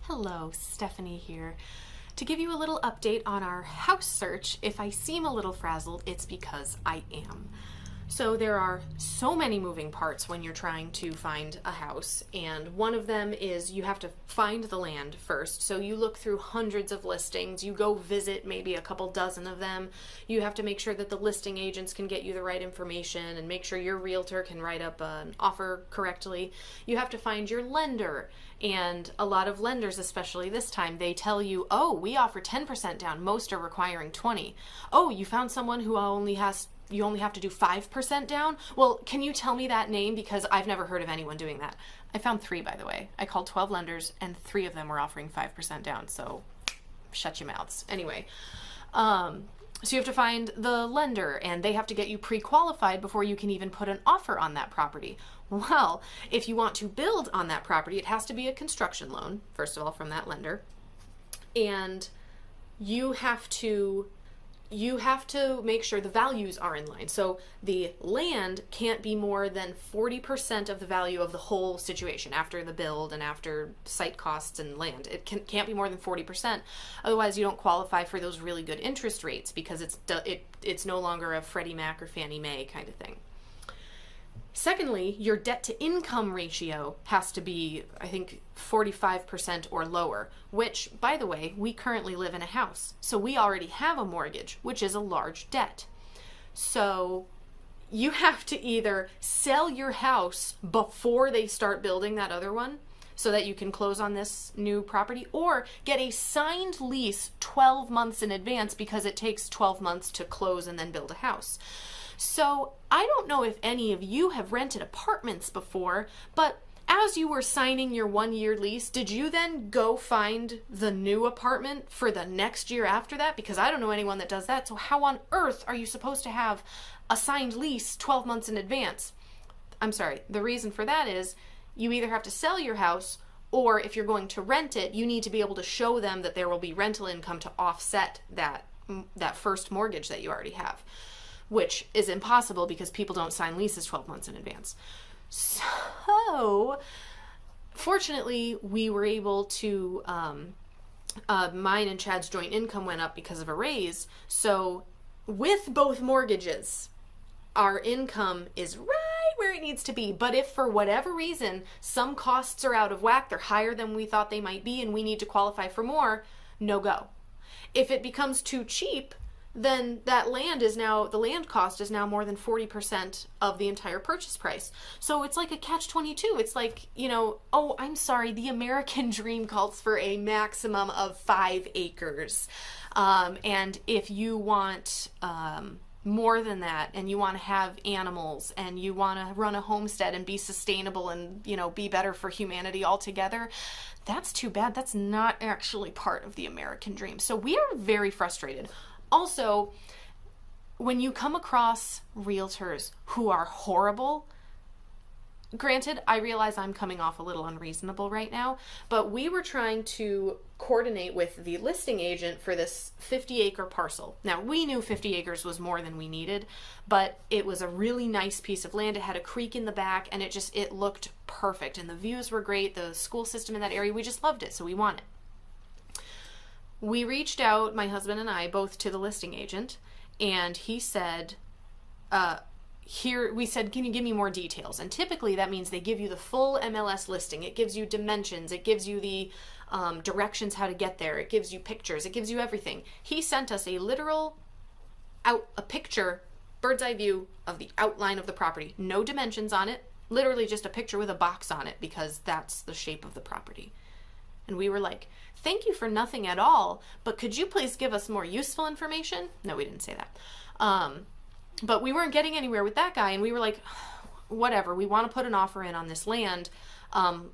Hello, Stephanie here. To give you a little update on our house search, if I seem a little frazzled, it's because I am. So there are so many moving parts when you're trying to find a house, and one of them is you have to find the land first. So you look through hundreds of listings, you go visit maybe a couple dozen of them. You have to make sure that the listing agents can get you the right information and make sure your realtor can write up an offer correctly. You have to find your lender, and a lot of lenders, especially this time, they tell you, oh, we offer 10% down. Most are requiring 20. Oh, you found someone who you only have to do 5% down? Well, can you tell me that name? Because I've never heard of anyone doing that. I found 3, by the way. I called 12 lenders and 3 of them were offering 5% down. So shut your mouths. Anyway, so you have to find the lender and they have to get you pre-qualified before you can even put an offer on that property. Well, if you want to build on that property, it has to be a construction loan, first of all, from that lender. And you have to make sure the values are in line. So the land can't be more than 40% of the value of the whole situation after the build and after site costs and land. It can't be more than 40%. Otherwise, you don't qualify for those really good interest rates because it's no longer a Freddie Mac or Fannie Mae kind of thing. Secondly, your debt to income ratio has to be, I think, 45% or lower, which, by the way, we currently live in a house. So we already have a mortgage, which is a large debt. So you have to either sell your house before they start building that other one so that you can close on this new property, or get a signed lease 12 months in advance because it takes 12 months to close and then build a house. So I don't know if any of you have rented apartments before, but as you were signing your 1-year lease, did you then go find the new apartment for the next year after that? Because I don't know anyone that does that. So how on earth are you supposed to have a signed lease 12 months in advance? I'm sorry. The reason for that is you either have to sell your house, or if you're going to rent it, you need to be able to show them that there will be rental income to offset that first mortgage that you already have, which is impossible because people don't sign leases 12 months in advance. So, fortunately, we were able to, mine and Chad's joint income went up because of a raise. So, with both mortgages, our income is right where it needs to be. But if for whatever reason, some costs are out of whack, they're higher than we thought they might be, and we need to qualify for more, no go. If it becomes too cheap, then the land cost is now more than 40% of the entire purchase price. So it's like a catch-22. It's like, oh, I'm sorry, the American dream calls for a maximum of 5 acres. And if you want more than that, and you want to have animals, and you want to run a homestead and be sustainable and, be better for humanity altogether, that's too bad. That's not actually part of the American dream. So we are very frustrated. Also, when you come across realtors who are horrible, granted, I realize I'm coming off a little unreasonable right now, but we were trying to coordinate with the listing agent for this 50-acre parcel. Now, we knew 50 acres was more than we needed, but it was a really nice piece of land. It had a creek in the back, and it looked perfect, and the views were great. The school system in that area, we just loved it, so we want it. We reached out, my husband and I, both to the listing agent, and he said, we said, can you give me more details? And typically that means they give you the full MLS listing. It gives you dimensions. It gives you the directions how to get there. It gives you pictures. It gives you everything. He sent us a picture, bird's eye view of the outline of the property. No dimensions on it. Literally just a picture with a box on it because that's the shape of the property. And we were like, thank you for nothing at all, but could you please give us more useful information? No, we didn't say that. But we weren't getting anywhere with that guy, and we were like, whatever, we want to put an offer in on this land.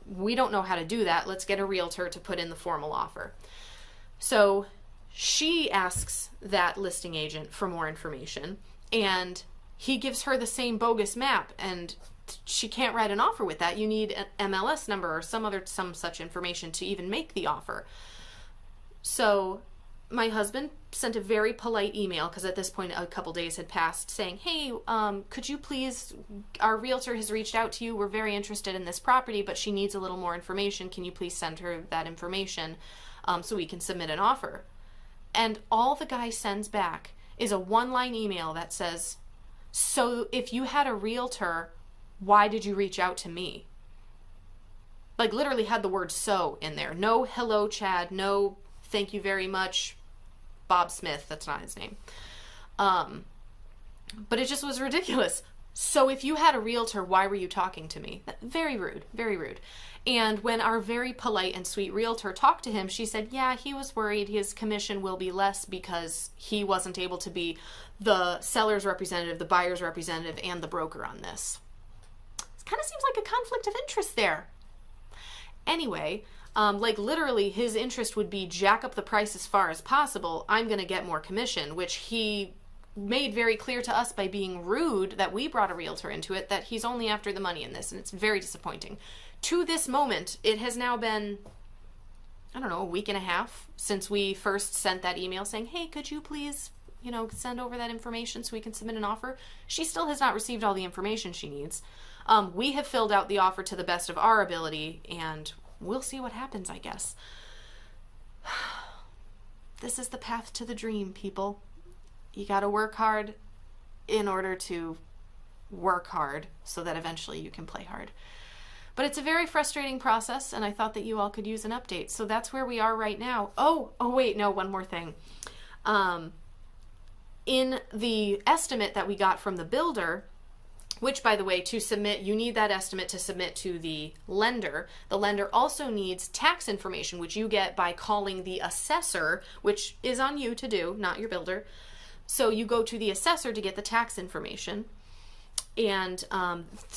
We don't know how to do that. Let's get a realtor to put in the formal offer. So she asks that listing agent for more information, and he gives her the same bogus map, and she can't write an offer with that. You need an MLS number or some such information to even make the offer. So my husband sent a very polite email, because at this point a couple days had passed, saying, hey, could you please, our realtor has reached out to you, we're very interested in this property, but she needs a little more information, can you please send her that information so we can submit an offer? And all the guy sends back is a one-line email that says, so if you had a realtor, why did you reach out to me? Like, literally had the word so in there. No hello, Chad, no thank you very much, Bob Smith, that's not his name. But it just was ridiculous. So if you had a realtor, why were you talking to me? Very rude, very rude. And when our very polite and sweet realtor talked to him, she said, yeah, he was worried his commission will be less because he wasn't able to be the seller's representative, the buyer's representative, and the broker on this. It kind of seems like a conflict of interest there. Anyway, like literally his interest would be jack up the price as far as possible. I'm going to get more commission, which he made very clear to us by being rude that we brought a realtor into it, that he's only after the money in this, and it's very disappointing. To this moment, it has now been, I don't know, a week and a half since we first sent that email saying, hey, could you please, send over that information so we can submit an offer? She still has not received all the information she needs. We have filled out the offer to the best of our ability, and we'll see what happens, I guess. This is the path to the dream, people. You got to work hard in order to work hard so that eventually you can play hard. But it's a very frustrating process, and I thought that you all could use an update. So that's where we are right now. Oh wait, no, one more thing. In the estimate that we got from the builder, which, by the way, to submit, you need that estimate to submit to the lender. The lender also needs tax information, which you get by calling the assessor, which is on you to do, not your builder. So you go to the assessor to get the tax information, and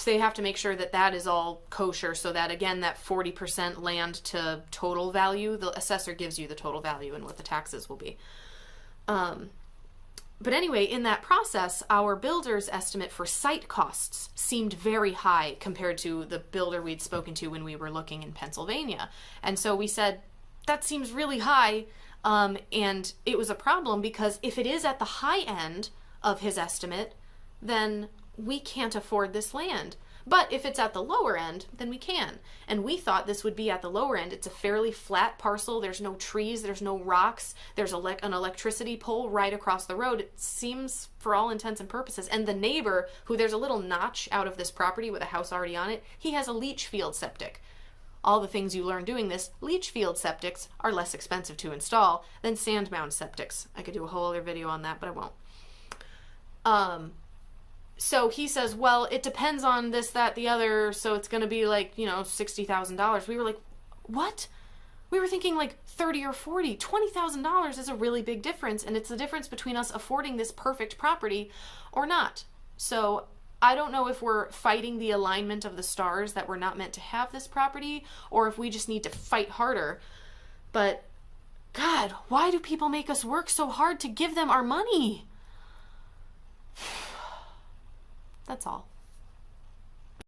they have to make sure that that is all kosher, so that, again, that 40% land to total value, the assessor gives you the total value and what the taxes will be. But anyway, in that process, our builder's estimate for site costs seemed very high compared to the builder we'd spoken to when we were looking in Pennsylvania. And so we said, that seems really high. And it was a problem because if it is at the high end of his estimate, then we can't afford this land. But if it's at the lower end, then we can. And we thought this would be at the lower end. It's a fairly flat parcel. There's no trees. There's no rocks. There's an electricity pole right across the road. It seems, for all intents and purposes. And the neighbor, who there's a little notch out of this property with a house already on it, he has a leach field septic. All the things you learn doing this, leach field septics are less expensive to install than sand mound septics. I could do a whole other video on that, but I won't. So he says, well, it depends on this, that, the other, so it's going to be like, $60,000. We were like, what? We were thinking like 30 or 40. $20,000 is a really big difference, and it's the difference between us affording this perfect property or not. So I don't know if we're fighting the alignment of the stars that we're not meant to have this property, or if we just need to fight harder. But God, why do people make us work so hard to give them our money? That's all.